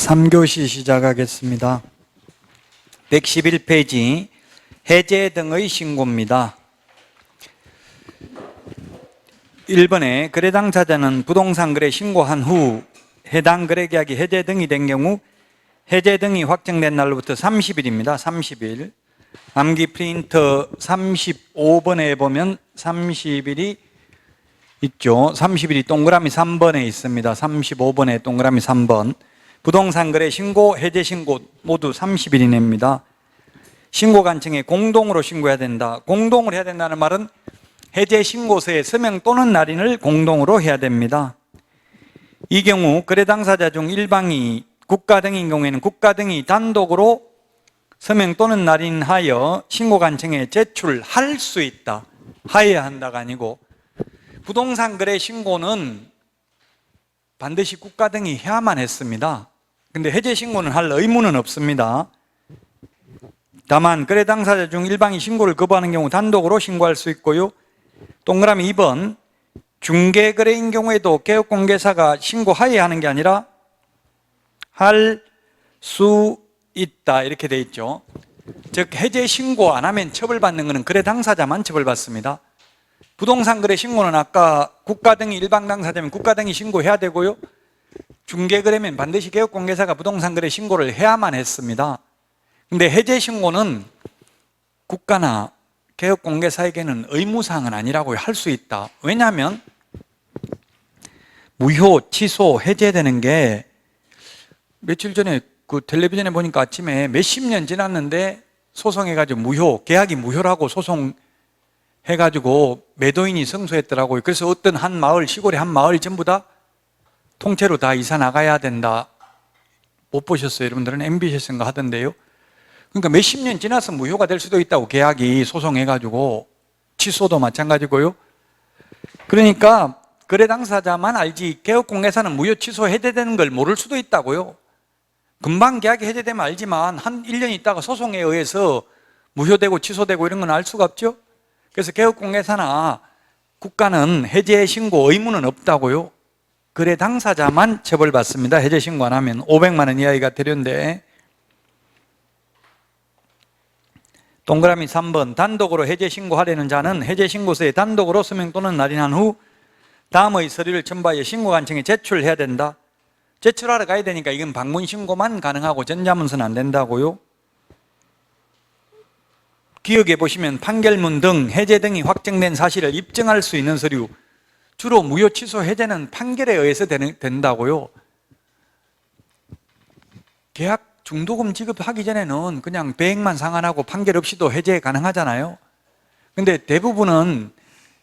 3교시 시작하겠습니다. 111페이지 해제 등의 신고입니다. 1번에 거래 당사자는 부동산 거래 신고한 후 해당 거래 계약이 해제 등이 된 경우 해제 등이 확정된 날로부터 30일입니다. 30일. 암기 프린터 35번에 보면 30일이 있죠. 30일이 동그라미 3번에 있습니다. 35번에 동그라미 3번. 부동산 거래 신고, 해제 신고 모두 30일이 냅니다. 신고관청에 공동으로 신고해야 된다. 공동으로 해야 된다는 말은 해제 신고서에 서명 또는 날인을 공동으로 해야 됩니다. 이 경우 거래 당사자 중 일방이 국가 등인 경우에는 국가 등이 단독으로 서명 또는 날인하여 신고관청에 제출할 수 있다. 하여야 한다가 아니고, 부동산 거래 신고는 반드시 국가 등이 해야만 했습니다. 근데 해제 신고는 할 의무는 없습니다. 다만 거래 당사자 중 일방이 신고를 거부하는 경우 단독으로 신고할 수 있고요. 동그라미 2번, 중개거래인 경우에도 개업공개사가 신고하여야 하는 게 아니라 할 수 있다 이렇게 돼 있죠. 즉 해제 신고 안 하면 처벌받는 것은 거래 당사자만 처벌받습니다. 부동산 거래 신고는 아까 국가 등이 일방 당사자면 국가 등이 신고해야 되고요. 중개거래면 반드시 개업공개사가 부동산 거래 신고를 해야만 했습니다. 근데 해제 신고는 국가나 개업공개사에게는 의무사항은 아니라고 할 수 있다. 왜냐하면 무효, 취소, 해제되는 게 며칠 전에 그 텔레비전에 보니까 아침에 몇십 년 지났는데 소송해가지고 무효, 계약이 무효라고 소송해가지고 매도인이 승소했더라고요. 그래서 어떤 한 마을, 시골의 한 마을 전부 다 통째로 다 이사 나가야 된다. 못 보셨어요? 여러분들은 MBC에서인가 하던데요. 그러니까 몇십 년 지나서 무효가 될 수도 있다고, 계약이 소송해가지고. 취소도 마찬가지고요. 그러니까 거래 당사자만 알지 개업공개사는 무효, 취소, 해제되는 걸 모를 수도 있다고요. 금방 계약이 해제되면 알지만 한 1년 있다가 소송에 의해서 무효되고 취소되고 이런 건 알 수가 없죠. 그래서 개업공개사나 국가는 해제 신고 의무는 없다고요. 거래 당사자만 처벌받습니다. 해제 신고 안 하면 500만 원 이하가 되는데. 동그라미 3번, 단독으로 해제 신고하려는 자는 해제 신고서에 단독으로 서명 또는 날인한 후 다음의 서류를 첨부하여 신고관청에 제출해야 된다. 제출하러 가야 되니까 이건 방문 신고만 가능하고 전자문서는 안 된다고요. 기억해 보시면 판결문 등 해제 등이 확정된 사실을 입증할 수 있는 서류, 주로 무효, 취소, 해제는 판결에 의해서 된다고요. 계약 중도금 지급하기 전에는 그냥 배액만 상환하고 판결 없이도 해제 가능하잖아요. 근데 대부분은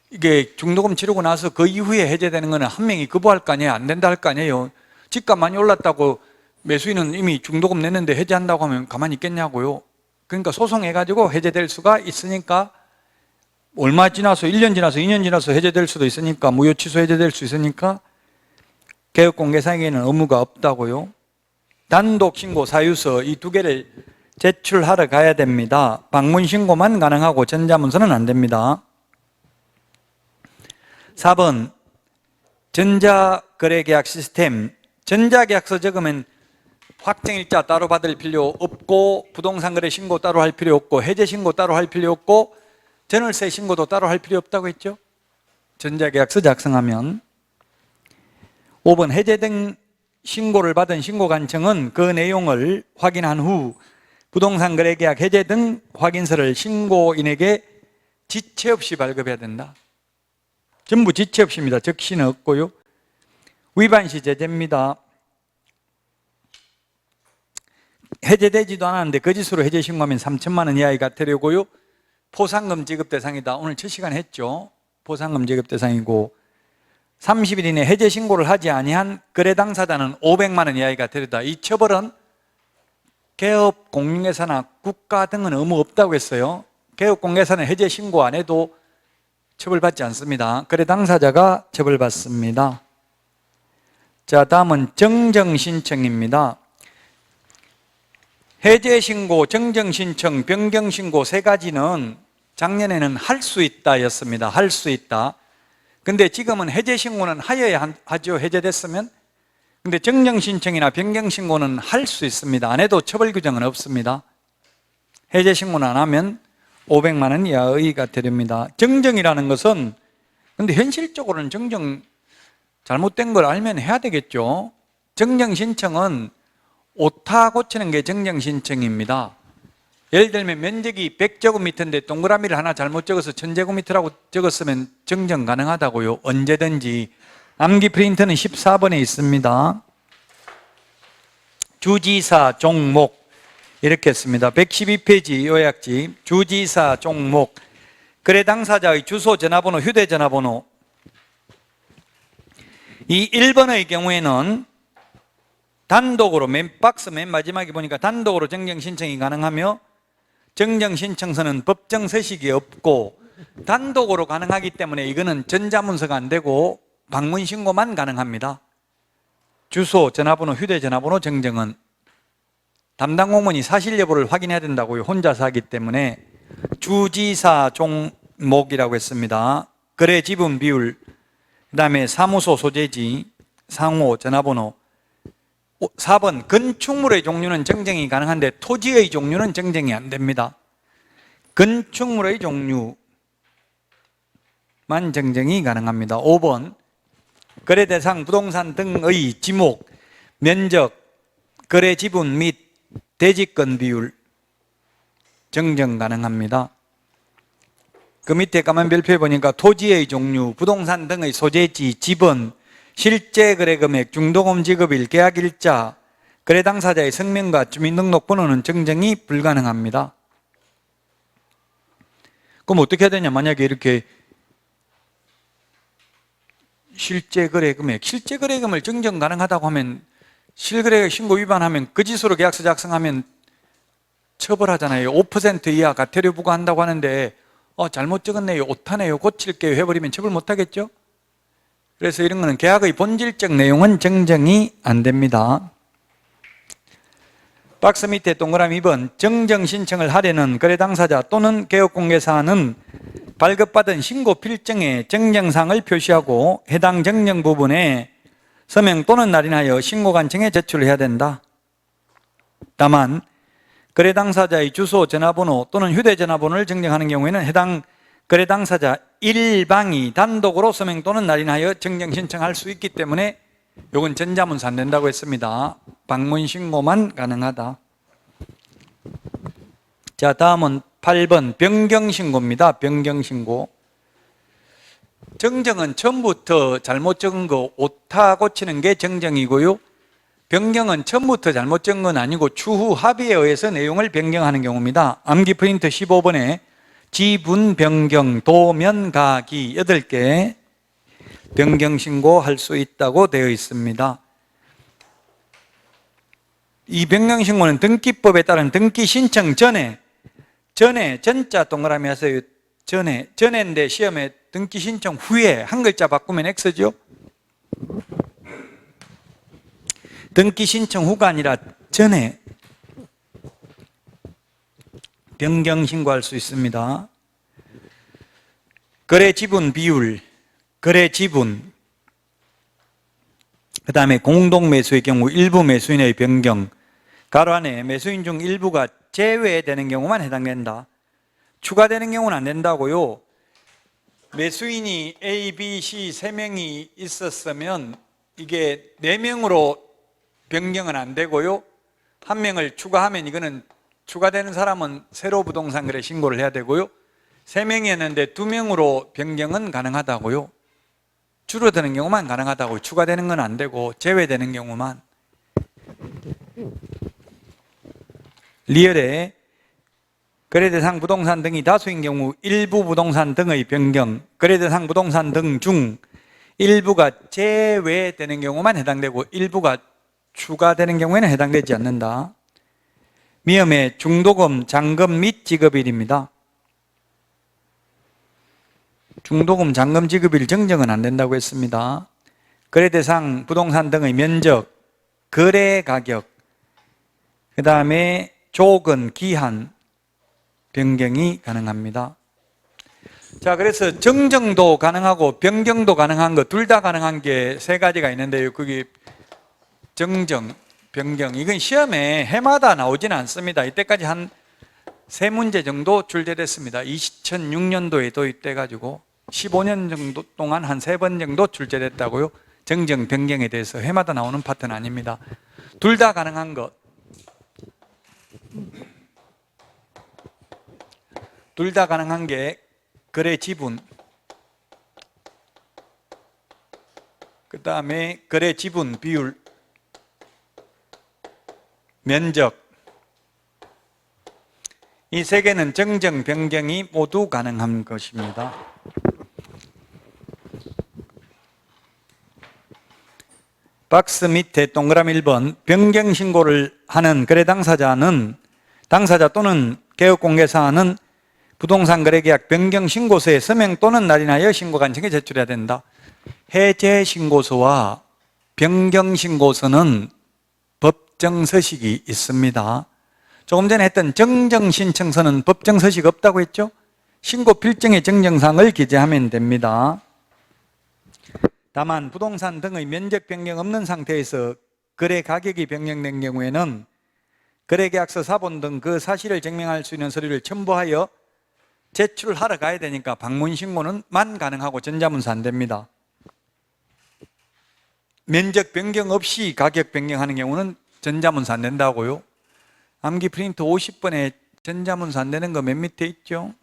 이게 중도금 치르고 나서 그 이후에 해제되는 거는 한 명이 거부할 거 아니에요. 안 된다 할 거 아니에요. 집값 많이 올랐다고 매수인은 이미 중도금 냈는데 해제한다고 하면 가만히 있겠냐고요. 그러니까 소송해가지고 해제될 수가 있으니까, 얼마 지나서 1년 지나서 2년 지나서 해제될 수도 있으니까, 무효, 취소, 해제될 수 있으니까 개업공개사에게는 의무가 없다고요. 단독 신고 사유서 이 두 개를 제출하러 가야 됩니다. 방문 신고만 가능하고 전자문서는 안 됩니다. 4번, 전자거래계약 시스템. 전자계약서 적으면 확정일자 따로 받을 필요 없고, 부동산 거래 신고 따로 할 필요 없고, 해제 신고 따로 할 필요 없고, 전월세 신고도 따로 할 필요 없다고 했죠. 전자계약서 작성하면. 5번, 해제 등 신고를 받은 신고관청은 그 내용을 확인한 후 부동산 거래계약 해제 등 확인서를 신고인에게 지체 없이 발급해야 된다. 전부 지체 없이입니다. 적시는 없고요. 위반시 제재입니다. 해제되지도 않았는데 거짓으로 해제 신고하면 3천만 원 이하의 과태료고요. 포상금 지급 대상이다. 오늘 첫 시간 했죠. 포상금 지급 대상이고, 30일 이내 해제 신고를 하지 아니한 거래 당사자는 500만 원 이하의 과태료다. 이 처벌은 개업 공인회사나 국가 등은 의무 없다고 했어요. 개업 공인회사는 해제 신고 안 해도 처벌받지 않습니다. 거래 당사자가 처벌받습니다. 자, 다음은 정정신청입니다. 해제신고, 정정신청, 변경신고 세 가지는 작년에는 할 수 있다 였습니다. 할 수 있다. 근데 지금은 해제신고는 하여야 하죠. 해제됐으면. 근데 정정 신청이나 변경 신고는 할 수 있습니다. 안 해도 처벌 규정은 없습니다. 해제 신고는 안 하면 500만 원 이하의가 되렵니다. 정정이라는 것은 근데 현실적으로는 정정 잘못된 걸 알면 해야 되겠죠. 정정 신청은 오타 고치는 게 정정 신청입니다. 예를 들면 면적이 100제곱미터인데 동그라미를 하나 잘못 적어서 1000제곱미터라고 적었으면 정정 가능하다고요. 언제든지. 암기 프린터는 14번에 있습니다. 주지사 종목 이렇게 했습니다. 112페이지 요약집 주지사 종목 거래 당사자의 주소, 전화번호, 휴대전화번호. 이 1번의 경우에는 단독으로 박스 맨 마지막에 보니까 단독으로 정정 신청이 가능하며 정정 신청서는 법정 서식이 없고 단독으로 가능하기 때문에 이거는 전자문서가 안 되고 방문 신고만 가능합니다. 주소, 전화번호, 휴대전화번호 정정은 담당 공무원이 사실 여부를 확인해야 된다고요. 혼자서 하기 때문에 주지사 종목이라고 했습니다. 거래 지분 비율, 그 다음에 사무소 소재지, 상호, 전화번호. 4번 건축물의 종류는 정정이 가능한데 토지의 종류는 정정이 안 됩니다. 건축물의 종류만 정정이 가능합니다. 5번 거래 대상 부동산 등의 지목, 면적, 거래 지분 및 대지권 비율 정정 가능합니다. 그 밑에 까만 별표에 보니까 토지의 종류, 부동산 등의 소재지, 지번, 실제 거래 금액, 중도금 지급일, 계약일자, 거래 당사자의 성명과 주민등록번호는 정정이 불가능합니다. 그럼 어떻게 해야 되냐? 만약에 이렇게 실제 거래 금액, 실제 거래금을 정정 가능하다고 하면 실거래 신고 위반하면 거짓으로 계약서 작성하면 처벌하잖아요. 5% 이하 과태료 부과한다고 하는데 잘못 적었네요, 오타네요, 고칠게요 해버리면 처벌 못하겠죠? 그래서 이런 거는 계약의 본질적 내용은 정정이 안 됩니다. 박스 밑에 동그라미 2번 정정 신청을 하려는 거래 당사자 또는 개업공개사는 발급받은 신고 필정에 정정사항을 표시하고 해당 정정 부분에 서명 또는 날인하여 신고관청에 제출해야 된다. 다만 거래 당사자의 주소, 전화번호 또는 휴대전화번호를 정정하는 경우에는 해당 거래 당사자 일방이 단독으로 서명 또는 날인하여 정정 신청할 수 있기 때문에 이건 전자문서 안 된다고 했습니다. 방문 신고만 가능하다. 자, 다음은 8번 변경 신고입니다. 변경 신고. 정정은 처음부터 잘못 적은 거 오타 고치는 게 정정이고요. 변경은 처음부터 잘못 적은 건 아니고 추후 합의에 의해서 내용을 변경하는 경우입니다. 암기 프린트 15번에 지분 변경, 도면 가기 8개 변경 신고할 수 있다고 되어 있습니다. 이 변경 신고는 등기법에 따른 등기 신청 전에 전자 동그라미 하세요. 전에인데 시험에 등기 신청 후에 한 글자 바꾸면 X죠. 등기 신청 후가 아니라 전에 변경 신고할 수 있습니다. 거래 지분 비율, 거래 지분, 그 다음에 공동 매수의 경우 일부 매수인의 변경, 가로 안에 매수인 중 일부가 제외되는 경우만 해당된다. 추가되는 경우는 안 된다고요. 매수인이 A, B, C 3명이 있었으면 이게 4명으로 변경은 안 되고요. 1명을 추가하면 이거는 추가되는 사람은 새로 부동산 거래 신고를 해야 되고요. 3명이었는데 2명으로 변경은 가능하다고요. 줄어드는 경우만 가능하다고요. 추가되는 건 안 되고 제외되는 경우만. 리얼에 거래대상 부동산 등이 다수인 경우 일부 부동산 등의 변경, 거래대상 부동산 등 중 일부가 제외되는 경우만 해당되고 일부가 추가되는 경우에는 해당되지 않는다. 미음의 중도금, 잔금 및 지급일입니다. 중도금, 잔금 지급일 정정은 안 된다고 했습니다. 거래대상 부동산 등의 면적, 거래 가격, 그 다음에 조건, 기한 변경이 가능합니다. 자, 그래서 정정도 가능하고 변경도 가능한 거 둘 다 가능한 게 3가지가 있는데요. 거기 정정, 변경. 이건 시험에 해마다 나오지는 않습니다. 이때까지 한 3문제 정도 출제됐습니다. 2006년도에 도입돼 가지고 15년 정도 동안 한 3번 정도 출제됐다고요. 정정, 변경에 대해서 해마다 나오는 파트는 아닙니다. 둘 다 가능한 것. 둘 다 가능한 게 거래 지분, 그 다음에 거래 지분 비율, 면적. 이 세 개는 정정, 변경이 모두 가능한 것입니다. 박스 밑에 동그라미 1번, 변경 신고를 하는 거래 당사자는 당사자 또는 개업공개사는 부동산 거래계약 변경 신고서에 서명 또는 날인하여 신고관청에 제출해야 된다. 해제 신고서와 변경 신고서는 법정 서식이 있습니다. 조금 전에 했던 정정 신청서는 법정 서식 없다고 했죠? 신고 필정의 정정사항을 기재하면 됩니다. 다만 부동산 등의 면적 변경 없는 상태에서 거래 가격이 변경된 경우에는 거래계약서, 사본 등 그 사실을 증명할 수 있는 서류를 첨부하여 제출하러 가야 되니까 방문 신고는 만 가능하고 전자문서 안 됩니다. 면적 변경 없이 가격 변경하는 경우는 전자문서 안 된다고요. 암기 프린트 50번에 전자문서 안 되는 거 맨 밑에 있죠.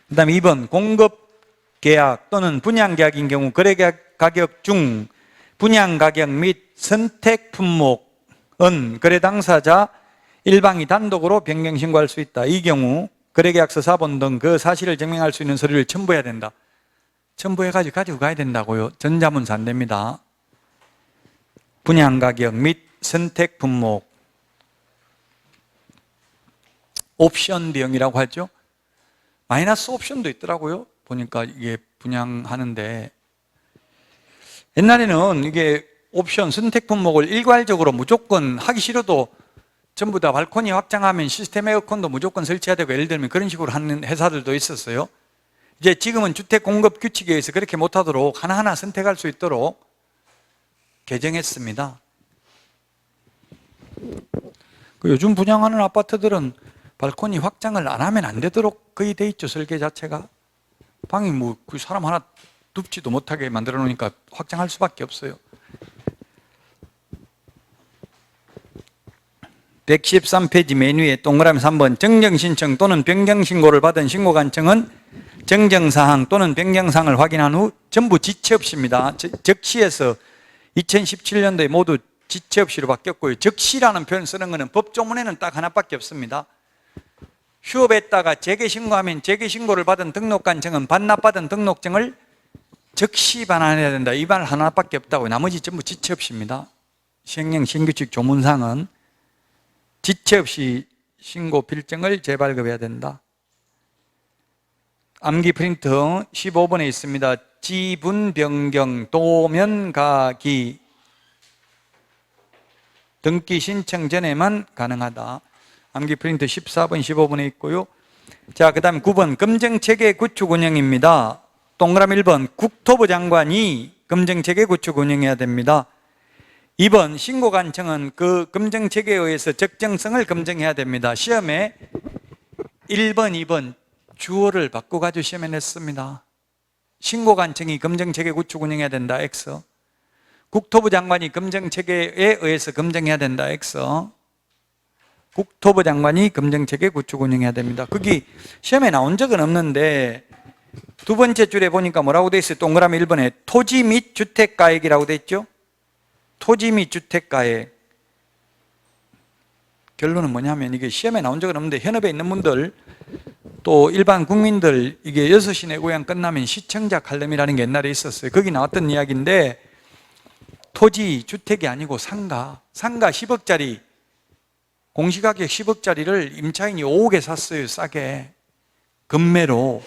그 다음에 2번, 공급계약 또는 분양계약인 경우 거래계약 가격 중 분양가격 및 선택품목은 거래 당사자 일방이 단독으로 변경 신고할 수 있다. 이 경우 거래계약서, 사본 등 그 사실을 증명할 수 있는 서류를 첨부해야 된다. 첨부해가지고 가지고 가야 된다고요. 전자문서 안 됩니다. 분양가격 및 선택품목, 옵션 비용이라고 하죠. 마이너스 옵션도 있더라고요. 보니까 이게 분양하는데 옛날에는 이게 옵션, 선택품목을 일괄적으로 무조건 하기 싫어도 전부 다 발코니 확장하면 시스템 에어컨도 무조건 설치해야 되고 예를 들면 그런 식으로 하는 회사들도 있었어요. 이제 지금은 주택 공급 규칙에 의해서 그렇게 못하도록 하나하나 선택할 수 있도록 개정했습니다. 요즘 분양하는 아파트들은 발코니 확장을 안 하면 안 되도록 거의 돼 있죠. 설계 자체가. 방이 뭐 사람 하나 눕지도 못하게 만들어 놓으니까 확장할 수밖에 없어요. 113페이지 메뉴에 동그라미 3번, 정정신청 또는 변경신고를 받은 신고관청은 정정사항 또는 변경사항을 확인한 후 전부 지체 없이입니다. 적시에서 2017년도에 모두 지체 없이로 바뀌었고요. 적시라는 표현 쓰는 것은 법조문에는 딱 하나밖에 없습니다. 휴업했다가 재개신고하면 재개신고를 받은 등록관청은 반납받은 등록증을 적시 반환해야 된다. 이 말 하나밖에 없다고. 나머지 전부 지체 없이입니다. 시행령 신규칙 조문상은 지체 없이 신고 필증을 재발급해야 된다. 암기 프린트 15번에 있습니다. 지분 변경, 도면 가기, 등기 신청 전에만 가능하다. 암기 프린트 14번, 15번에 있고요. 자, 그 다음 9번, 검증체계 구축 운영입니다. 동그라미 1번, 국토부 장관이 검증체계 구축 운영해야 됩니다. 2번, 신고관청은 그 검증체계에 의해서 적정성을 검증해야 됩니다. 시험에 1번, 2번 주어를 바꿔가지고 시험에 냈습니다. 신고관청이 검증체계 구축 운영해야 된다. X. 국토부 장관이 검증체계에 의해서 검증해야 된다. X. 국토부 장관이 검증체계 구축 운영해야 됩니다. 거기 시험에 나온 적은 없는데 두 번째 줄에 보니까 뭐라고 돼 있어요? 동그라미 1번에 토지 및 주택가액이라고 돼 있죠? 토지 및 주택가액. 결론은 뭐냐면 이게 시험에 나온 적은 없는데 현업에 있는 분들 또 일반 국민들 이게 6시 내 고향 끝나면 시청자 칼럼이라는 게 옛날에 있었어요. 거기 나왔던 이야기인데 토지, 주택이 아니고 상가 10억짜리 공시가격 10억짜리를 임차인이 5억에 샀어요. 싸게 급매로.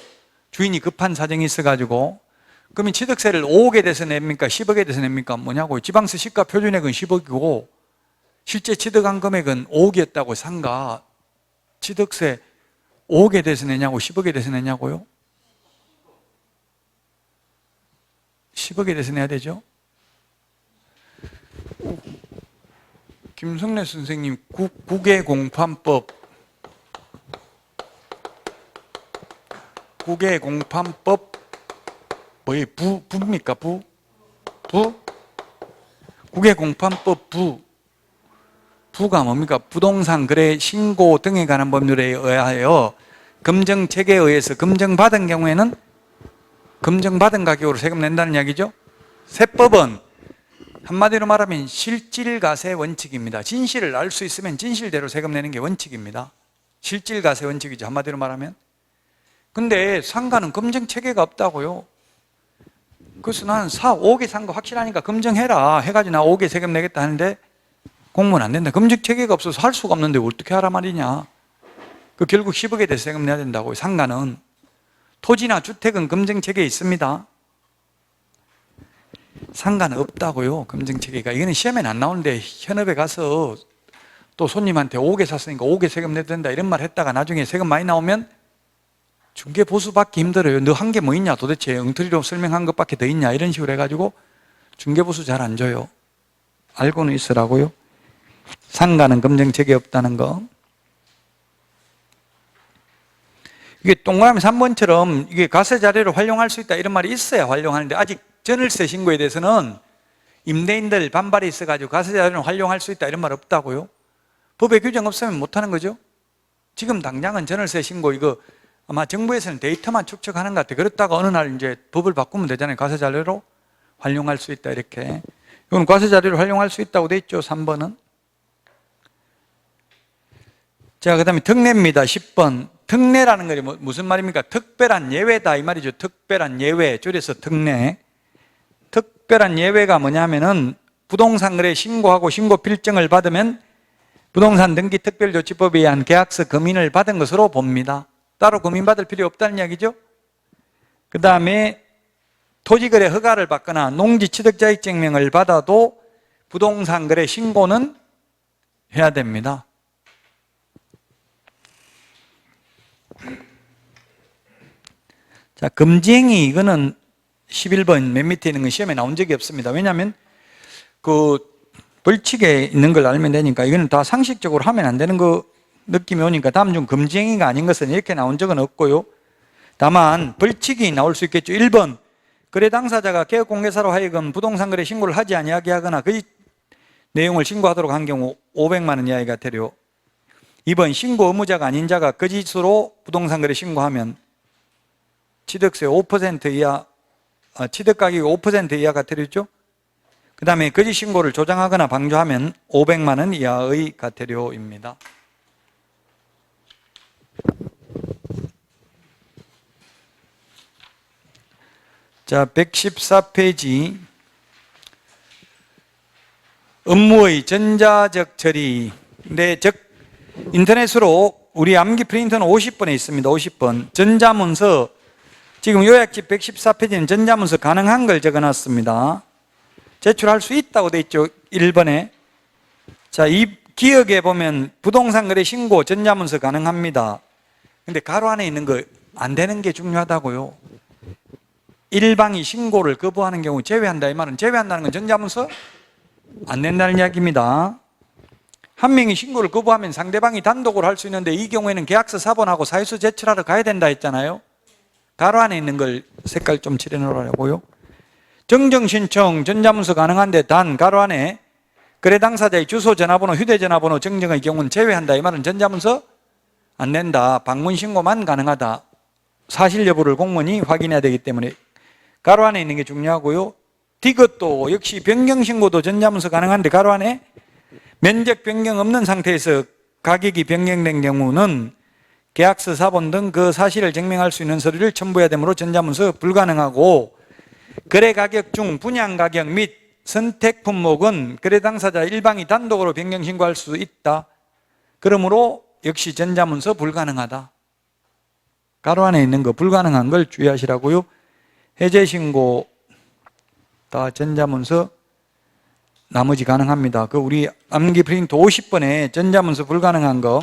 주인이 급한 사정이 있어가지고. 그러면 취득세를 5억에 대해서 냅니까? 10억에 대해서 냅니까? 뭐냐고. 지방세 시가 표준액은 10억이고 실제 취득한 금액은 5억이었다고. 상가 취득세 5억에 대해서 내냐고 10억에 대해서 내냐고요? 10억에 대해서 내야 되죠. 김성래 선생님 국외공판법 뭐예요? 부입니까? 부? 국외공판법 부가 뭡니까? 부동산 거래 신고 등에 관한 법률에 의하여 검증책에 의해서 검증받은 경우에는 검증받은 가격으로 세금 낸다는 이야기죠. 세법은 한마디로 말하면 실질과세 원칙입니다. 진실을 알 수 있으면 진실대로 세금 내는 게 원칙입니다. 실질과세 원칙이죠. 한마디로 말하면. 근데 상가는 검증체계가 없다고요. 그래서 나는 5개 산 거 확실하니까 검증해라 해가지고 나 5개 세금 내겠다 하는데 공무원 안 된다. 검증체계가 없어서 할 수가 없는데 어떻게 하라 말이냐. 그 결국 10억에 대해서 세금 내야 된다고요. 상가는. 토지나 주택은 검증체계에 있습니다. 상가는 없다고요. 검증체계가. 이거는 시험에는 안 나오는데 현업에 가서 또 손님한테 5개 샀으니까 5개 세금 내도 된다 이런 말 했다가 나중에 세금 많이 나오면 중개보수 받기 힘들어요. 너 한 게 뭐 있냐 도대체 엉터리로 설명한 것밖에 더 있냐 이런 식으로 해가지고 중개보수 잘 안 줘요. 알고는 있으라고요. 상가는 검증책이 없다는 거. 이게 동그라미 3번처럼 이게 과세 자료를 활용할 수 있다 이런 말이 있어야 활용하는데 아직 전월세 신고에 대해서는 임대인들 반발이 있어가지고 과세 자료를 활용할 수 있다 이런 말 없다고요. 법에 규정 없으면 못하는 거죠. 지금 당장은 전월세 신고 이거 아마 정부에서는 데이터만 축적하는 것 같아요. 그렇다가 어느 날 이제 법을 바꾸면 되잖아요. 과세 자료로 활용할 수 있다 이렇게. 이건 과세 자료를 활용할 수 있다고 돼 있죠. 3번은. 자, 그 다음에 특례입니다. 10번. 특례라는 것이 무슨 말입니까? 특별한 예외다 이 말이죠. 특별한 예외. 줄여서 특례. 특별한 예외가 뭐냐면은 부동산 거래 신고하고 신고 필증을 받으면 부동산 등기 특별조치법에 의한 계약서 검인을 받은 것으로 봅니다. 따로 검인받을 필요 없다는 이야기죠. 그 다음에 토지거래 허가를 받거나 농지취득자격증명을 받아도 부동산 거래 신고는 해야 됩니다. 자, 금지행위 이거는 11번 맨 밑에 있는 건 시험에 나온 적이 없습니다. 왜냐하면 그 벌칙에 있는 걸 알면 되니까 이거는 다 상식적으로 하면 안 되는 거 느낌이 오니까 다음 중 금지행위가 아닌 것은 이렇게 나온 적은 없고요. 다만 벌칙이 나올 수 있겠죠. 1번 거래 당사자가 개업공개사로 하여금 부동산 거래 신고를 하지 아니하게 하거나 그 내용을 신고하도록 한 경우 500만 원 이하가 되려. 2번 신고 의무자가 아닌 자가 거짓으로 부동산 거래 신고하면 취득세 5% 이하, 취득가격이 5% 이하가 되렸죠. 그 다음에 거짓 신고를 조장하거나 방조하면 500만 원 이하의 과태료입니다. 자, 114페이지. 업무의 전자적 처리. 근데 인터넷으로 우리 암기 프린터는 50번에 있습니다. 50번. 전자문서. 지금 요약집 114페이지는 전자문서 가능한 걸 적어놨습니다. 제출할 수 있다고 돼 있죠. 1번에. 자, 이 기억에 보면 부동산 거래 신고 전자문서 가능합니다. 근데 가로 안에 있는 거 안 되는 게 중요하다고요. 일방이 신고를 거부하는 경우 제외한다 이 말은 제외한다는 건 전자문서 안 된다는 이야기입니다. 한 명이 신고를 거부하면 상대방이 단독으로 할 수 있는데 이 경우에는 계약서 사본하고 사유서 제출하러 가야 된다 했잖아요. 가로 안에 있는 걸 색깔 좀 칠해 놓으라고요. 정정신청 전자문서 가능한데 단 가로 안에 거래 당사자의 주소, 전화번호, 휴대전화번호 정정의 경우는 제외한다 이 말은 전자문서 안 된다. 방문신고만 가능하다. 사실 여부를 공무원이 확인해야 되기 때문에 가로 안에 있는 게 중요하고요. 이것도 역시 변경신고도 전자문서 가능한데 가로 안에 면적 변경 없는 상태에서 가격이 변경된 경우는 계약서, 사본 등 그 사실을 증명할 수 있는 서류를 첨부해야 되므로 전자문서 불가능하고 거래 가격 중 분양 가격 및 선택 품목은 거래 당사자 일방이 단독으로 변경 신고할 수 있다. 그러므로 역시 전자문서 불가능하다. 가로 안에 있는 거 불가능한 걸 주의하시라고요. 해제신고 다 전자문서 나머지 가능합니다. 그 우리 암기 프린트 50번에 전자문서 불가능한 거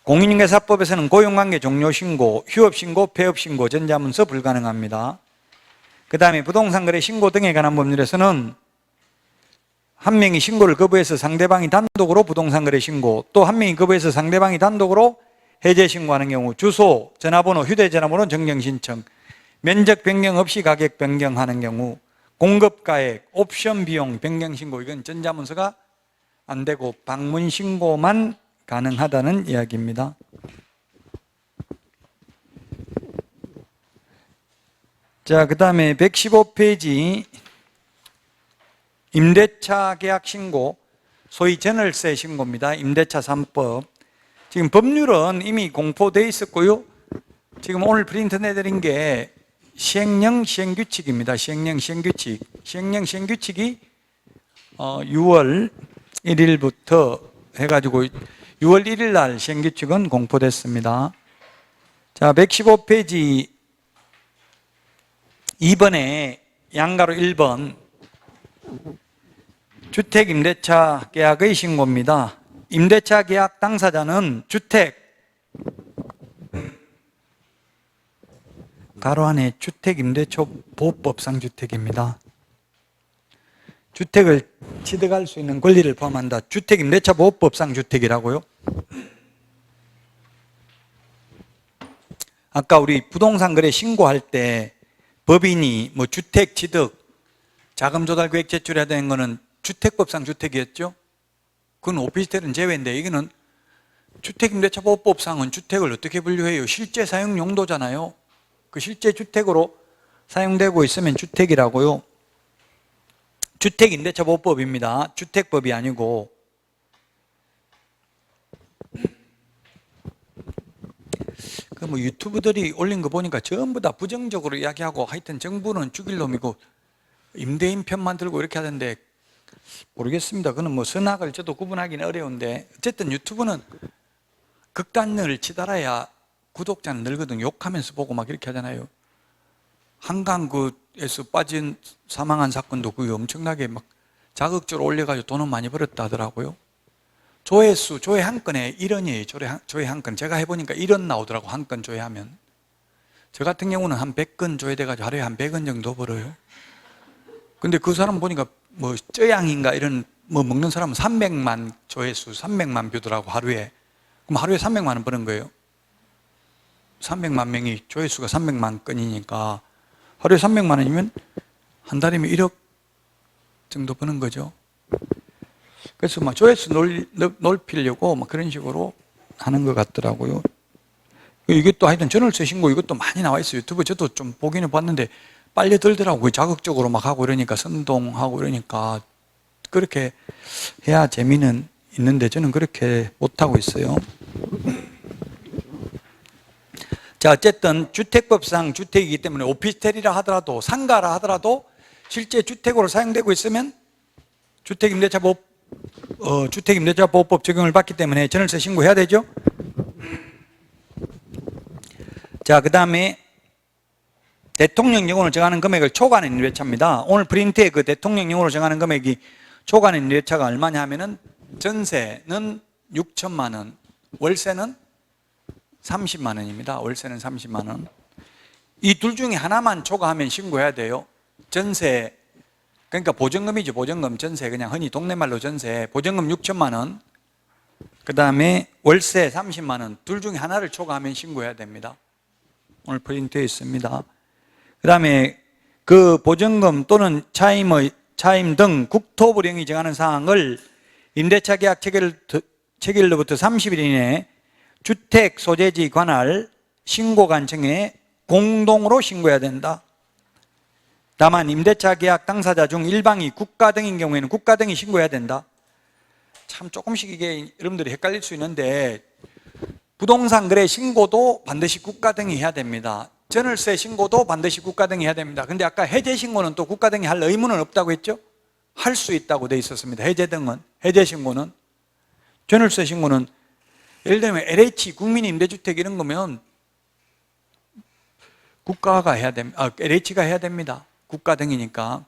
공인중개사법에서는 고용관계 종료신고, 휴업신고, 폐업신고, 전자문서 불가능합니다. 그 다음에 부동산거래 신고 등에 관한 법률에서는 한 명이 신고를 거부해서 상대방이 단독으로 부동산 거래 신고, 또 한 명이 거부해서 상대방이 단독으로 해제 신고하는 경우, 주소, 전화번호, 휴대전화번호 정정 신청, 면적 변경 없이 가격 변경하는 경우, 공급가액, 옵션 비용 변경 신고, 이건 전자문서가 안 되고 방문 신고만 가능하다는 이야기입니다. 자, 그 다음에 115페이지 임대차 계약 신고, 소위 전월세 신고입니다. 임대차 3법. 지금 법률은 이미 공포되어 있었고요. 지금 오늘 프린트 내드린 게 시행령 시행규칙입니다. 시행령 시행규칙. 시행령 시행규칙이 6월 1일부터 해가지고 6월 1일 날 시행규칙은 공포됐습니다. 자, 115페이지 2번에 양가로 1번 주택임대차 계약의 신고입니다. 임대차 계약 당사자는 주택 가로 안에 주택임대차 보호법상 주택입니다. 주택을 취득할 수 있는 권리를 포함한다. 주택임대차 보호법상 주택이라고요. 아까 우리 부동산 거래 신고할 때 법인이 뭐 주택 취득, 자금 조달 계획 제출해야 되는 거는 주택법상 주택이었죠. 그건 오피스텔은 제외인데, 이거는 주택임대차 보호법상은 주택을 어떻게 분류해요? 실제 사용 용도잖아요. 그 실제 주택으로 사용되고 있으면 주택이라고요. 주택임대차 보호법입니다. 주택법이 아니고. 그 뭐 유튜브들이 올린 거 보니까 전부 다 부정적으로 이야기하고, 하여튼 정부는 죽일 놈이고 임대인 편만 들고 이렇게 하던데, 모르겠습니다. 그는 뭐 선악을 저도 구분하기는 어려운데, 어쨌든 유튜브는 극단을 치달아야 구독자는 늘거든. 욕하면서 보고 막 이렇게 하잖아요. 한강에서 빠진 사망한 사건도 그게 엄청나게 막 자극적으로 올려가지고 돈은 많이 벌었다 하더라고요. 조회수, 조회 한 건에 1원이에요. 조회 한 건. 제가 해보니까 1원 나오더라고, 한 건 조회하면. 저 같은 경우는 한 100건 조회돼가지고 하루에 한 100원 정도 벌어요. 근데 그 사람 보니까 뭐 쩌양인가 이런 뭐 먹는 사람은 300만 조회수, 300만 뷰더라고 하루에. 그럼 하루에 300만 원 버는 거예요. 300만 명이 조회수가 300만 건이니까 하루에 300만 원이면 한 달이면 1억 정도 버는 거죠. 그래서 막 조회수 넓히려고 막 그런 식으로 하는 것 같더라고요. 이것도 하여튼 전월세 신고 이것도 많이 나와 있어요. 유튜브 저도 좀 보기는 봤는데 빨려들더라고요. 자극적으로 막 하고 이러니까, 선동하고 이러니까. 그렇게 해야 재미는 있는데 저는 그렇게 못하고 있어요. 자, 어쨌든 주택법상 주택이기 때문에 오피스텔이라 하더라도 상가라 하더라도 실제 주택으로 사용되고 있으면 주택임대차보호법 적용을 받기 때문에 전월세 신고해야 되죠. 자, 그 다음에 대통령령으로 정하는 금액을 초과하는 임대차입니다. 오늘 프린트에 그 대통령령으로 정하는 금액이 초과하는 임대차가 얼마냐 하면은 전세는 6천만 원, 월세는 30만 원입니다. 월세는 30만 원. 이 둘 중에 하나만 초과하면 신고해야 돼요. 전세, 그러니까 보증금이죠. 보증금, 전세, 그냥 흔히 동네말로 전세. 보증금 6천만 원, 그 다음에 월세 30만 원. 둘 중에 하나를 초과하면 신고해야 됩니다. 오늘 프린트에 있습니다. 그 다음에 그 보증금 또는 차임 등 국토부령이 정하는 사항을 임대차 계약 체결로부터 30일 이내에 주택 소재지 관할 신고관청에 공동으로 신고해야 된다. 다만 임대차 계약 당사자 중 일방이 국가 등인 경우에는 국가 등이 신고해야 된다. 참 조금씩 이게 여러분들이 헷갈릴 수 있는데, 부동산 거래 신고도 반드시 국가 등이 해야 됩니다. 전월세 신고도 반드시 국가 등이 해야 됩니다. 근데 아까 해제 신고는 또 국가 등이 할 의무는 없다고 했죠? 할 수 있다고 돼 있었습니다. 해제 등은, 해제 신고는. 전월세 신고는 예를 들면 LH 국민임대주택 이런 거면 국가가 해야 됩니다. LH가 해야 됩니다. 국가 등이니까.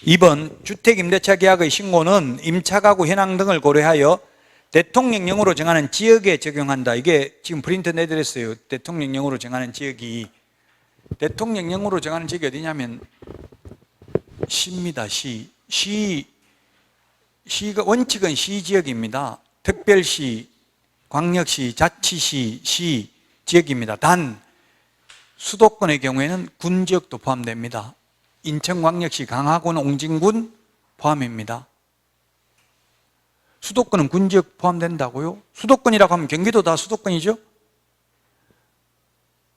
(2번) 주택임대차 계약의 신고는 임차가구 현황 등을 고려하여 대통령령으로 정하는 지역에 적용한다. 이게 지금 프린트 내드렸어요. 대통령령으로 정하는 지역이 대통령령으로 정하는 지역이 어디냐면 시입니다. 시가 원칙은 시지역입니다. 특별시, 광역시, 자치시, 시 지역입니다. 단 수도권의 경우에는 군 지역도 포함됩니다. 인천광역시, 강화군, 옹진군 포함입니다. 수도권은 군 지역 포함된다고요? 수도권이라고 하면 경기도 다 수도권이죠?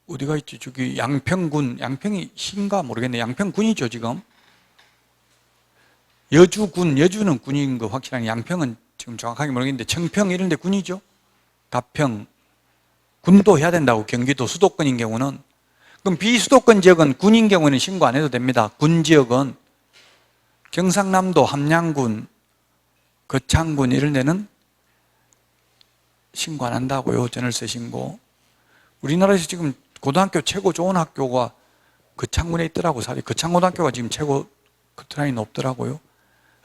어디가 있지? 저기 양평군, 양평이 시인가 모르겠네. 양평군이죠 지금. 여주군, 여주는 군인 거 확실하게, 양평은 지금 정확하게 모르겠는데 청평 이런 데 군이죠. 가평, 군도 해야 된다고. 경기도 수도권인 경우는. 그럼 비수도권 지역은 군인 경우는 신고 안 해도 됩니다. 군 지역은 경상남도 함양군, 거창군 이런 데는 신고 안 한다고요. 전월세 신고. 우리나라에서 지금 고등학교 최고 좋은 학교가 거창군에 있더라고. 사실 거창고등학교가 지금 최고 커트라인이 높더라고요.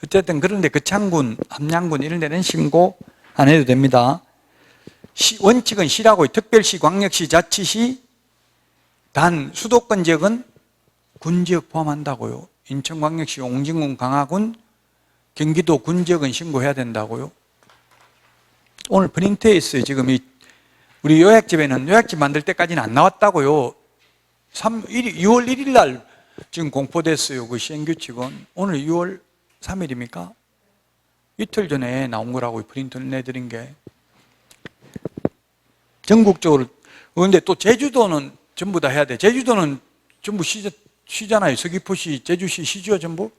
어쨌든 그런데 거창군, 함양군 이런 데는 신고 안 해도 됩니다. 원칙은 시라고요. 특별시, 광역시, 자치시. 단 수도권 지역은 군 지역 포함한다고요. 인천광역시, 옹진군, 강화군, 경기도 군 지역은 신고해야 된다고요. 오늘 프린트에 있어요. 지금 우리 요약집에는 요약집 만들 때까지는 안 나왔다고요. 6월 1일 날 지금 공포됐어요. 그 시행규칙은. 오늘 6월 3일입니까? 이틀 전에 나온 거라고 프린트를 내드린 게. 전국적으로. 그런데 또 제주도는 전부 다 해야 돼. 제주도는 전부 시잖아요. 서귀포시, 제주시 시죠 전부.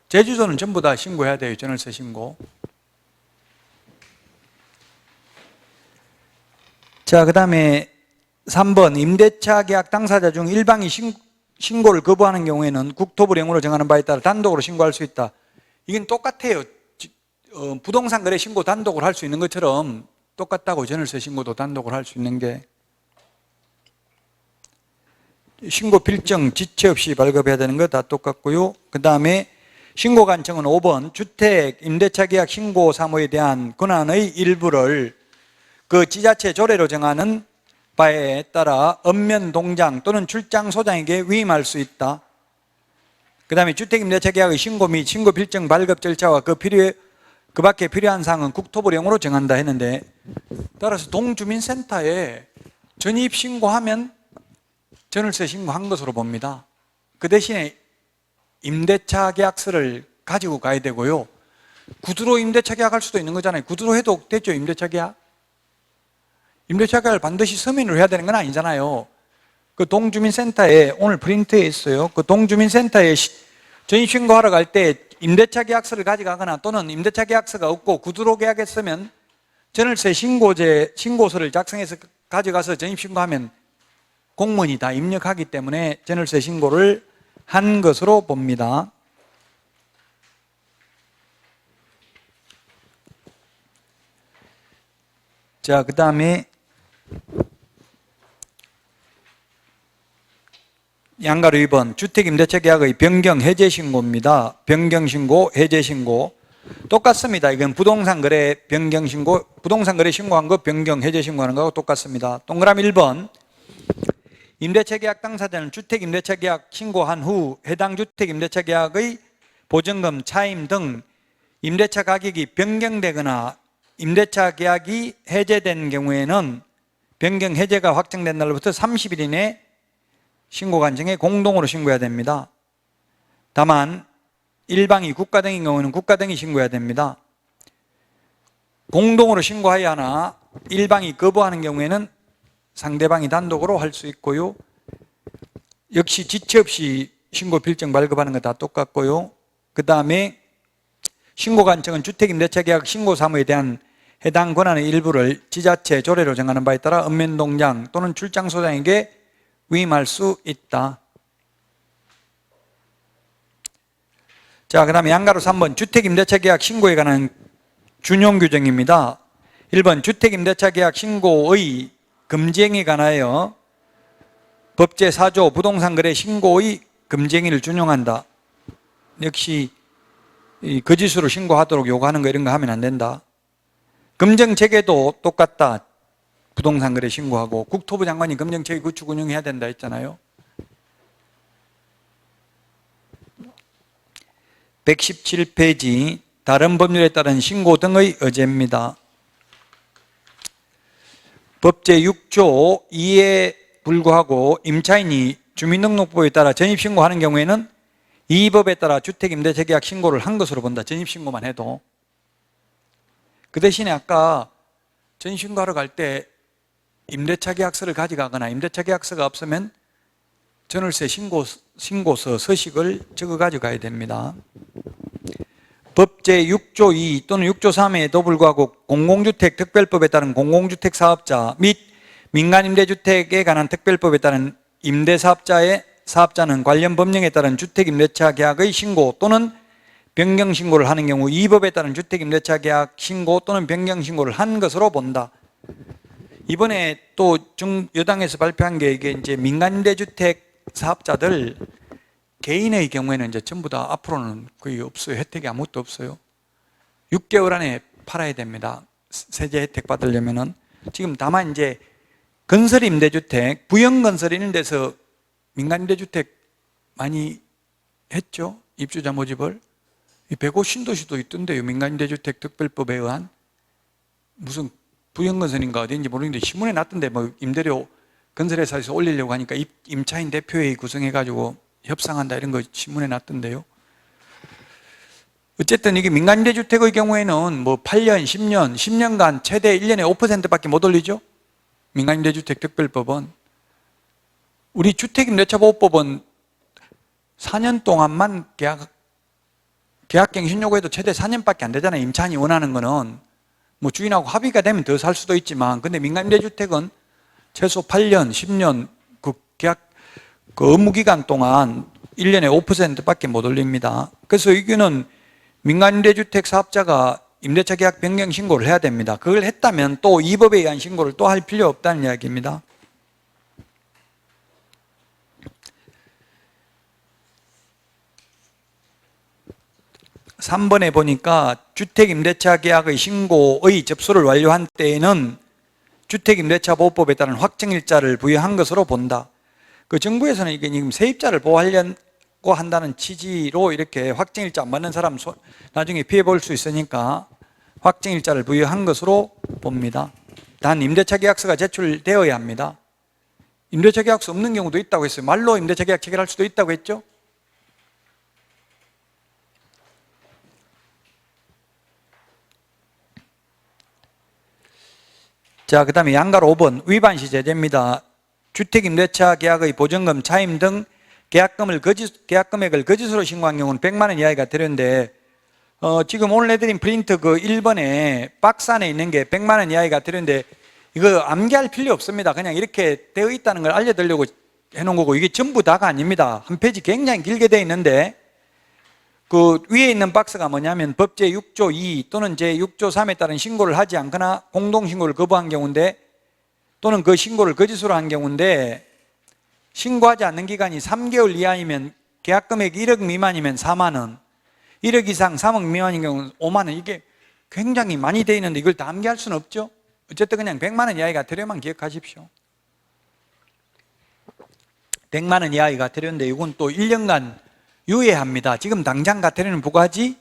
제주도는 전부 다 신고해야 돼요. 전월세 신고. 자, 그 다음에 3번 임대차 계약 당사자 중 일방이 신고를 거부하는 경우에는 국토부령으로 정하는 바에 따라 단독으로 신고할 수 있다. 이건 똑같아요. 부동산 거래 신고 단독으로 할 수 있는 것처럼 똑같다고. 전월세 신고도 단독으로 할 수 있는 게. 신고 필정 지체 없이 발급해야 되는 거 다 똑같고요. 그 다음에 신고 관청은 5번 주택 임대차 계약 신고 사무에 대한 권한의 일부를 그 지자체 조례로 정하는 바에 따라 읍면 동장 또는 출장 소장에게 위임할 수 있다. 그 다음에 주택 임대차 계약의 신고 및 신고 필정 발급 절차와 그 밖에 필요한 사항은 국토부령으로 정한다 했는데, 따라서 동주민센터에 전입 신고하면 전월세 신고한 것으로 봅니다. 그 대신에 임대차 계약서를 가지고 가야 되고요. 구두로 임대차 계약할 수도 있는 거잖아요. 구두로 해도 되죠, 임대차 계약. 임대차 계약을 반드시 서면으로 해야 되는 건 아니잖아요. 그 동주민센터에 오늘 프린트에 있어요. 그 동주민센터에 전입신고하러 갈 때 임대차 계약서를 가져가거나 또는 임대차 계약서가 없고 구두로 계약했으면 전월세 신고서를 작성해서 가져가서 전입신고하면 공무원이 다 입력하기 때문에 전월세 신고를 한 것으로 봅니다. 자, 그 다음에 양가로 2번 주택임대차 계약의 변경 해제 신고입니다. 변경 신고, 해제 신고 똑같습니다. 이건 부동산 거래 변경 신고, 부동산 거래 신고한 거 변경 해제 신고하는 거하고 똑같습니다. 동그라미 1번 임대차 계약 당사자는 주택 임대차 계약 신고한 후 해당 주택 임대차 계약의 보증금, 차임 등 임대차 가격이 변경되거나 임대차 계약이 해제된 경우에는 변경 해제가 확정된 날로부터 30일 이내 신고관청에 공동으로 신고해야 됩니다. 다만 일방이 국가 등인 경우는 국가 등이 신고해야 됩니다. 공동으로 신고해야 하나 일방이 거부하는 경우에는 상대방이 단독으로 할 수 있고요. 역시 지체 없이 신고 필정 발급하는 거 다 똑같고요. 그 다음에 신고관청은 주택임대차 계약 신고사무에 대한 해당 권한의 일부를 지자체 조례로 정하는 바에 따라 읍면동장 또는 출장소장에게 위임할 수 있다. 자, 그 다음에 양가로 3번 주택임대차 계약 신고에 관한 준용 규정입니다. 1번 주택임대차 계약 신고의 금지행위에 관하여 법제 4조 부동산 거래 신고의 금지행위를 준용한다. 역시 거짓으로 신고하도록 요구하는 거 이런 거 하면 안 된다. 금정체계도 똑같다. 부동산 거래 신고하고 국토부 장관이 금정체계 구축 운영해야 된다 했잖아요. 117페이지 다른 법률에 따른 신고 등의 의제입니다. 법제 6조 2에 불구하고 임차인이 주민등록법에 따라 전입신고하는 경우에는 이 법에 따라 주택임대차계약 신고를 한 것으로 본다. 전입신고만 해도. 그 대신에 아까 전입신고하러 갈 때 임대차계약서를 가져가거나 임대차계약서가 없으면 전월세 신고서 서식을 적어 가져가야 됩니다. 법제 6조 2 또는 6조 3에도 불구하고 공공주택 특별법에 따른 공공주택 사업자 및 민간임대주택에 관한 특별법에 따른 사업자는 관련 법령에 따른 주택임대차 계약의 신고 또는 변경신고를 하는 경우 이 법에 따른 주택임대차 계약 신고 또는 변경신고를 한 것으로 본다. 이번에 또 여당에서 발표한 게 이게 이제 민간임대주택 사업자들 개인의 경우에는 이제 전부 다 앞으로는 거의 없어요. 혜택이 아무것도 없어요. 6개월 안에 팔아야 됩니다. 세제 혜택 받으려면은. 지금 다만 이제 건설 임대주택, 부영 건설 이런 데서 민간 임대주택 많이 했죠. 입주자 모집을. 105 신도시도 있던데요. 민간 임대주택 특별법에 의한 무슨 부영 건설인가 어디인지 모르겠는데 신문에 났던데 뭐 임대료 건설회사에서 올리려고 하니까 임차인 대표회의 구성해가지고 협상한다 이런 거 신문에 났던데요. 어쨌든 이게 민간임대주택의 경우에는 뭐 8년, 10년, 10년간 최대 1년에 5%밖에 못 올리죠. 민간임대주택 특별법은. 우리 주택임대차보호법은 4년 동안만 계약갱신 요구해도 최대 4년밖에 안 되잖아요. 임차인이 원하는 거는. 뭐 주인하고 합의가 되면 더 살 수도 있지만, 근데 민간임대주택은 최소 8년, 10년 그 계약 그 업무기간 동안 1년에 5%밖에 못 올립니다. 그래서 이거는 민간임대주택 사업자가 임대차 계약 변경 신고를 해야 됩니다. 그걸 했다면 또 이 법에 의한 신고를 또 할 필요 없다는 이야기입니다. (3번에) 보니까 주택임대차 계약의 신고의 접수를 완료한 때에는 주택임대차보호법에 따른 확정일자를 부여한 것으로 본다. 그 정부에서는 이게 지금 세입자를 보호하려고 한다는 취지로 이렇게 확정일자 안 받는 사람 나중에 피해 볼 수 있으니까 확정일자를 부여한 것으로 봅니다. 단 임대차 계약서가 제출되어야 합니다. 임대차 계약서 없는 경우도 있다고 했어요. 말로 임대차 계약 체결할 수도 있다고 했죠. 자, 그 다음에 양가로 5번 위반시 제재입니다. 주택임대차 계약의 보증금, 차임 등 계약금액을 거짓으로 신고한 경우는 100만 원 이하가 되는데 지금 오늘 내드린 프린트 그 1번에 박스 안에 있는 게 100만 원 이하가 되는데 이거 암기할 필요 없습니다. 그냥 이렇게 되어 있다는 걸 알려드리려고 해놓은 거고 이게 전부 다가 아닙니다. 한 페이지 굉장히 길게 되어 있는데 그 위에 있는 박스가 뭐냐면 법제 6조 2 또는 제 6조 3에 따른 신고를 하지 않거나 공동신고를 거부한 경우인데 또는 그 신고를 거짓으로 한 경우인데 신고하지 않는 기간이 3개월 이하이면 계약금액이 1억 미만이면 4만 원 1억 이상 3억 미만인 경우는 5만 원 이게 굉장히 많이 되어 있는데 이걸 다 암기할 수는 없죠. 어쨌든 그냥 100만 원 이하가 되려만 기억하십시오. 100만 원 이하가 되려는데 이건 또 1년간 유예합니다. 지금 당장 과태료는 부과하지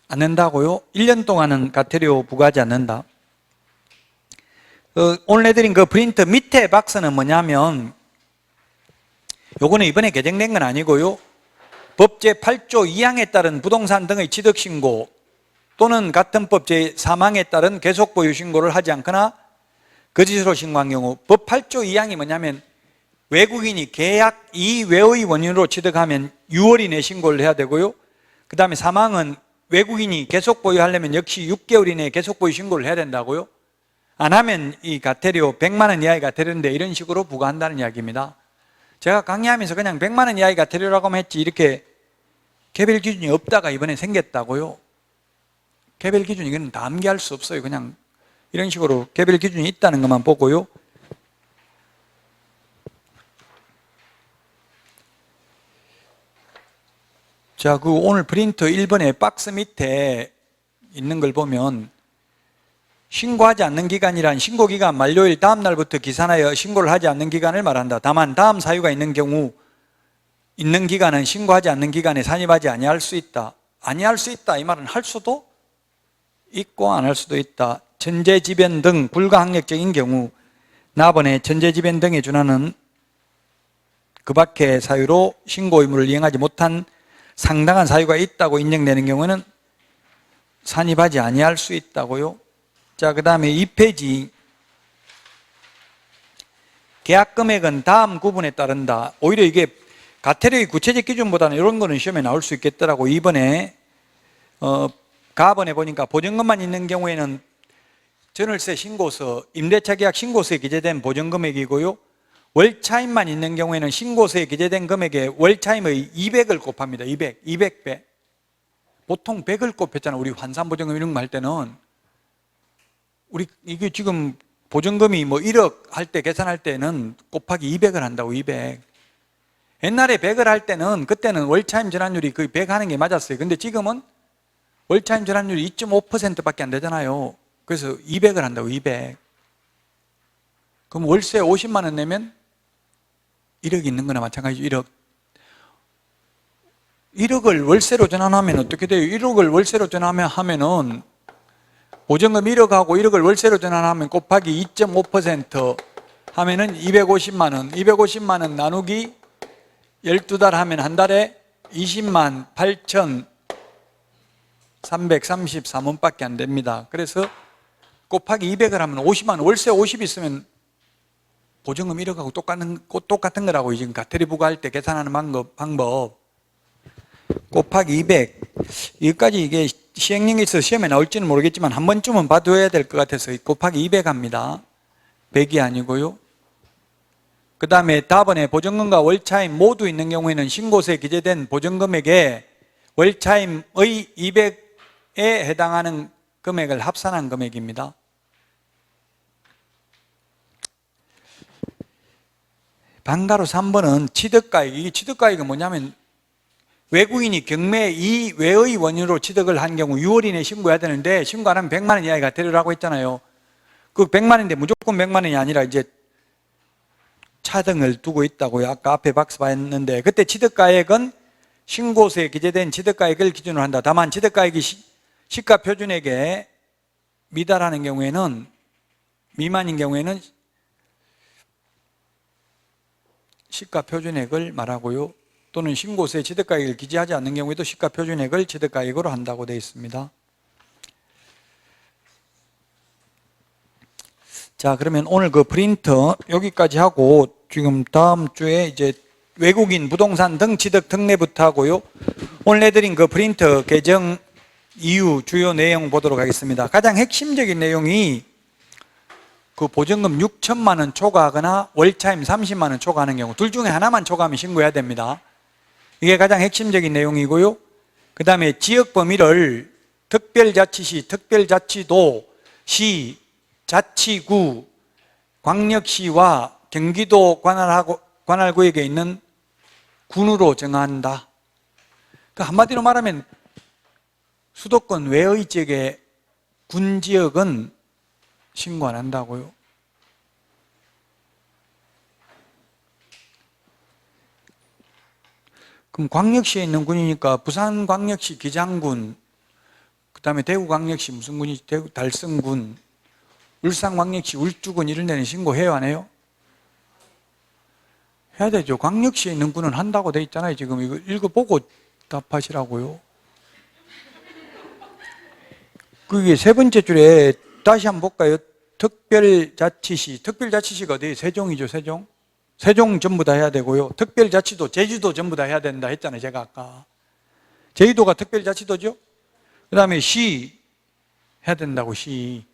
않는다고요? 1년 동안은 과태료 부과하지 않는다. 오늘 내드린 그 프린트 밑에 박스는 뭐냐면 요거는 이번에 개정된 건 아니고요. 법제 8조 2항에 따른 부동산 등의 취득신고 또는 같은 법 제3항에 따른 계속보유신고를 하지 않거나 거짓으로 신고한 경우 법 8조 2항이 뭐냐면 외국인이 계약 이외의 원인으로 취득하면 6월 이내 신고를 해야 되고요. 그 다음에 3항은 외국인이 계속 보유하려면 역시 6개월 이내에 계속 보유 신고를 해야 된다고요. 안 하면 이 과태료 100만 원 이하의 과태료인데 이런 식으로 부과한다는 이야기입니다. 제가 강의하면서 그냥 100만 원 이하의 과태료라고만 했지 이렇게 개별 기준이 없다가 이번에 생겼다고요. 개별 기준 이거는 다 암기할 수 없어요. 그냥 이런 식으로 개별 기준이 있다는 것만 보고요. 자, 그 오늘 프린트 1번에 박스 밑에 있는 걸 보면 신고하지 않는 기간이란 신고기간 만료일 다음 날부터 기산하여 신고를 하지 않는 기간을 말한다. 다만 다음 사유가 있는 경우 있는 기간은 신고하지 않는 기간에 산입하지 아니할 수 있다. 아니할 수 있다 이 말은 할 수도 있고 안 할 수도 있다. 천재지변 등 불가항력적인 경우 나번에 천재지변 등에 준하는 그 밖의 사유로 신고 의무를 이행하지 못한 상당한 사유가 있다고 인정되는 경우는 산입하지 아니할 수 있다고요. 자, 그 다음에 2페이지 계약 금액은 다음 구분에 따른다. 오히려 이게 가태료의 구체적 기준보다는 이런 거는 시험에 나올 수 있겠더라고. 이번에 가번에 보니까 보증금만 있는 경우에는 전월세 신고서, 임대차 계약 신고서에 기재된 보증금액이고요. 월차임만 있는 경우에는 신고서에 기재된 금액에 월차임의 200을 곱합니다. 200배. 보통 100을 곱했잖아. 우리 환산보증금 이런 거 할 때는. 우리 이게 지금 보증금이 뭐 1억 할 때 계산할 때는 곱하기 200을 한다고. 200. 옛날에 100을 할 때는 그때는 월차임 전환율이 거의 100 하는 게 맞았어요. 근데 지금은 월차임 전환율이 2.5%밖에 안 되잖아요. 그래서 200을 한다고. 200. 그럼 월세 50만 원 내면 1억 있는 거나 마찬가지죠. 1억을 월세로 전환하면 어떻게 돼요? 1억을 월세로 전환하면은 보증금 1억하고 1억을 월세로 전환하면 곱하기 2.5% 하면은 250만 원. 250만 원 나누기 12달 하면 한 달에 20만 8,333원밖에 안 됩니다. 그래서 곱하기 200을 하면 50만 원. 월세 50 있으면 보증금 1억하고 똑같은 거라고. 지금 가태료 부과할 때 계산하는 방법. 곱하기 200. 여기까지 이게 시행령에 있어서 시험에 나올지는 모르겠지만 한 번쯤은 봐둬야 될 것 같아서 곱하기 200 합니다. 100이 아니고요. 그 다음에 답안에 보증금과 월차임 모두 있는 경우에는 신고서에 기재된 보증금액에 월차임의 200에 해당하는 금액을 합산한 금액입니다. 방가로 3번은 취득가액. 이 취득가액은 뭐냐면 외국인이 경매 이외의 원인으로 취득을 한 경우 6월 이내에 신고해야 되는데 신고 안 하면 100만 원 이하의 가태료라고 했잖아요. 그 100만 원인데 무조건 100만 원이 아니라 이제 차등을 두고 있다고요. 아까 앞에 박스 봤는데 그때 취득가액은 신고서에 기재된 취득가액을 기준으로 한다. 다만 취득가액이 시가표준액에 미달하는 경우에는 미만인 경우에는 시가표준액을 말하고요. 또는 신고서에 취득가액을 기재하지 않는 경우에도 시가표준액을 취득가액으로 한다고 되어 있습니다. 자, 그러면 오늘 그 프린터 여기까지 하고 지금 다음 주에 이제 외국인 부동산 등 취득 특례부터 하고요. 오늘 내드린 그 프린터 개정 이유 주요 내용 보도록 하겠습니다. 가장 핵심적인 내용이 그 보증금 6천만 원 초과하거나 월차임 30만 원 초과하는 경우 둘 중에 하나만 초과하면 신고해야 됩니다. 이게 가장 핵심적인 내용이고요. 그 다음에 지역 범위를 특별자치시, 특별자치도, 시, 자치구, 광역시와 경기도 관할구역에 있는 군으로 정한다. 그 한마디로 말하면 수도권 외의 지역의 군 지역은 신고 안 한다고요. 그럼 광역시에 있는 군이니까 부산광역시 기장군, 그 다음에 대구광역시 무슨 군이지? 대구 달성군, 울산광역시 울주군 이런 데는 신고해요, 안 해요? 해야 되죠. 광역시에 있는 군은 한다고 돼 있잖아요. 지금 이거 읽어보고 답하시라고요. 그게 세 번째 줄에 다시 한번 볼까요? 특별자치시. 특별자치시가 어디? 세종이죠, 세종. 세종 전부 다 해야 되고요. 특별자치도, 제주도 전부 다 해야 된다 했잖아요, 제가 아까. 제주도가 특별자치도죠? 그 다음에 시 해야 된다고, 시.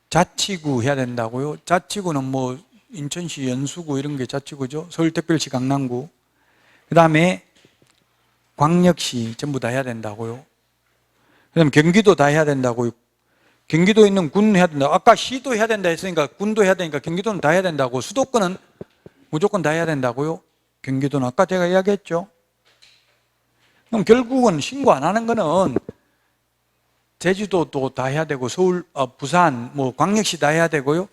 자치구 해야 된다고요. 자치구는 뭐 인천시 연수구 이런 게 자치구죠. 서울특별시 강남구. 그 다음에 광역시 전부 다 해야 된다고요. 그 다음에 경기도 다 해야 된다고요. 경기도에 있는 군 해야 된다. 아까 시도 해야 된다 했으니까 군도 해야 되니까 경기도는 다 해야 된다고. 수도권은 무조건 다 해야 된다고요. 경기도는 아까 제가 이야기했죠. 그럼 결국은 신고 안 하는 거는 제주도도 다 해야 되고 서울, 부산, 뭐 광역시 다 해야 되고요.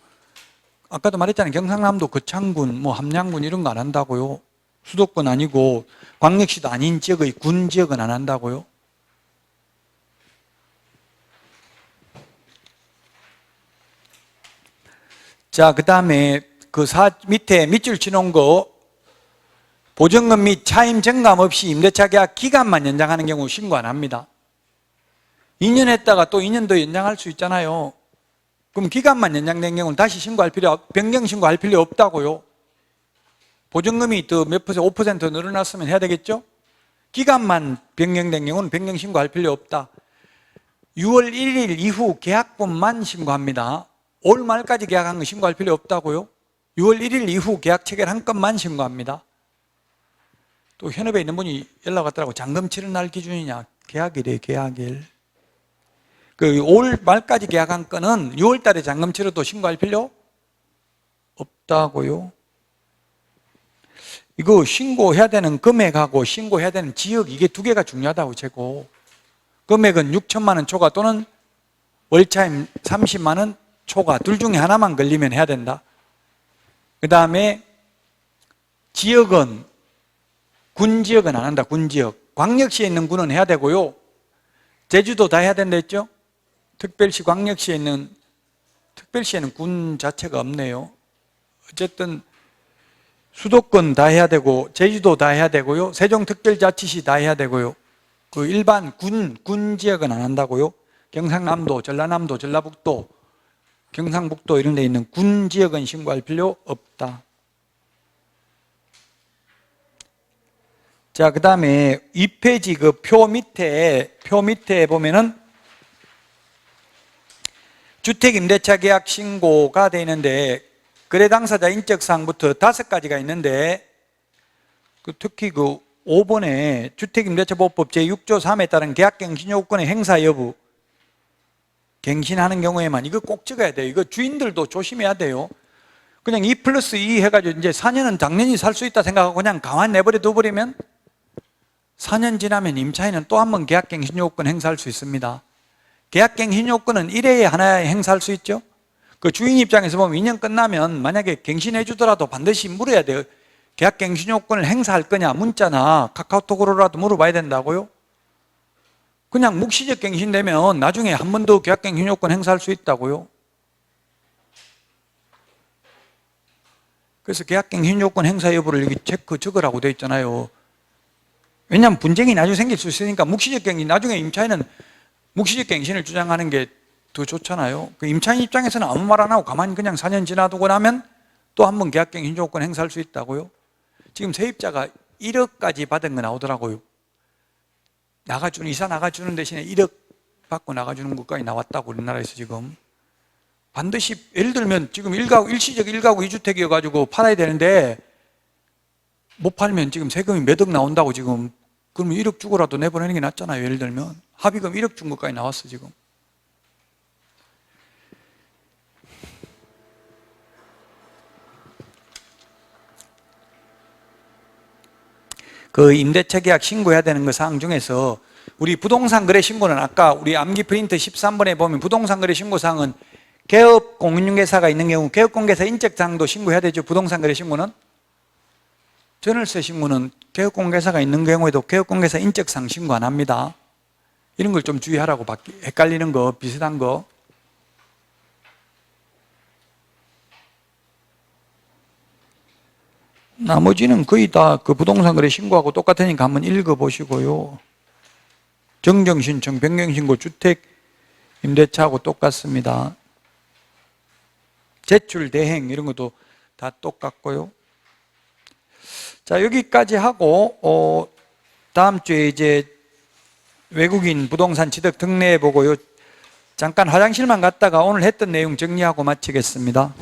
아까도 말했잖아요. 경상남도 거창군, 뭐 함양군 이런 거 안 한다고요. 수도권 아니고 광역시도 아닌 지역의 군 지역은 안 한다고요. 자, 그 다음에 밑에 밑줄 치놓은 거, 보증금 및 차임 정감 없이 임대차 계약 기간만 연장하는 경우 신고 안 합니다. 2년 했다가 또 2년 더 연장할 수 있잖아요. 그럼 기간만 연장된 경우는 다시 변경 신고할 필요 없다고요. 보증금이 또 몇 퍼센트, 5% 늘어났으면 해야 되겠죠? 기간만 변경된 경우는 변경 신고할 필요 없다. 6월 1일 이후 계약분만 신고합니다. 올 말까지 계약한 거 신고할 필요 없다고요? 6월 1일 이후 계약 체결한 것만 신고합니다. 또 현업에 있는 분이 연락 왔더라고. 잔금 치른 날 기준이냐? 계약일이에요, 계약일. 올 말까지 계약한 건은 6월 달에 잔금 치러도 신고할 필요 없다고요. 이거 신고해야 되는 금액하고 신고해야 되는 지역, 이게 두 개가 중요하다고 재고. 금액은 6천만 원 초과 또는 월차임 30만 원 초과, 둘 중에 하나만 걸리면 해야 된다. 그 다음에 지역은, 군 지역은 안 한다. 군 지역. 광역시에 있는 군은 해야 되고요. 제주도 다 해야 된다 했죠? 특별시, 광역시에 있는, 특별시에는 군 자체가 없네요. 어쨌든 수도권 다 해야 되고, 제주도 다 해야 되고요. 세종특별자치시 다 해야 되고요. 일반 군 지역은 안 한다고요. 경상남도, 전라남도, 전라북도, 경상북도 이런 데 있는 군 지역은 신고할 필요 없다. 자, 그 다음에 2페이지 표 밑에 보면은 주택임대차 계약 신고가 되어 있는데, 거래 당사자 인적사항부터 5가지가 있는데, 특히 5번에 주택임대차보호법 제6조 3에 따른 계약갱신요건의 행사 여부, 갱신하는 경우에만, 이거 꼭 적어야 돼요. 이거 주인들도 조심해야 돼요. 그냥 2+2 해가지고 이제 4년은 당연히 살 수 있다 생각하고 그냥 가만히 내버려 둬버리면 4년 지나면 임차인은 또 한 번 계약갱신요건 행사할 수 있습니다. 계약갱신요건은 1회에 하나에 행사할 수 있죠. 주인 입장에서 보면 2년 끝나면 만약에 갱신해 주더라도 반드시 물어야 돼요. 계약갱신요건을 행사할 거냐, 문자나 카카오톡으로라도 물어봐야 된다고요. 그냥 묵시적 갱신되면 나중에 한 번 더 계약갱신요건 행사할 수 있다고요. 그래서 계약갱신요건 행사 여부를 여기 체크 적으라고 되어 있잖아요. 왜냐하면 분쟁이 나중에 생길 수 있으니까. 묵시적 갱신, 나중에 임차인은 묵시적 갱신을 주장하는 게 더 좋잖아요. 임차인 입장에서는 아무 말 안 하고 가만히 그냥 4년 지나두고 나면 또 한 번 계약갱신 요건 행사할 수 있다고요. 지금 세입자가 1억까지 받은 거 나오더라고요. 이사 나가주는 대신에 1억 받고 나가주는 것까지 나왔다고, 우리나라에서 지금. 반드시, 예를 들면 지금 일시적 1가구 2주택이어가지고 팔아야 되는데 못 팔면 지금 세금이 몇 억 나온다고 지금. 그러면 1억 주고라도 내보내는 게 낫잖아요. 예를 들면 합의금 1억 준 것까지 나왔어 지금. 임대차 계약 신고해야 되는 거 사항 중에서 우리 부동산 거래 신고는 아까 우리 암기 프린트 13번에 보면 부동산 거래 신고 사항은 개업 공인중개사가 있는 경우 개업 공개사 인적사항도 신고해야 되죠. 부동산 거래 신고는. 전월세 신고는 개업 공개사가 있는 경우에도 개업 공개사 인적사항 신고 안 합니다. 이런 걸 좀 주의하라고, 헷갈리는 거, 비슷한 거. 나머지는 거의 다 부동산 거래 신고하고 똑같으니까 한번 읽어보시고요. 정정신청, 변경신고, 주택 임대차하고 똑같습니다. 제출 대행 이런 것도 다 똑같고요. 자, 여기까지 하고 다음 주에 이제 외국인 부동산 취득 특례 보고요. 잠깐 화장실만 갔다가 오늘 했던 내용 정리하고 마치겠습니다.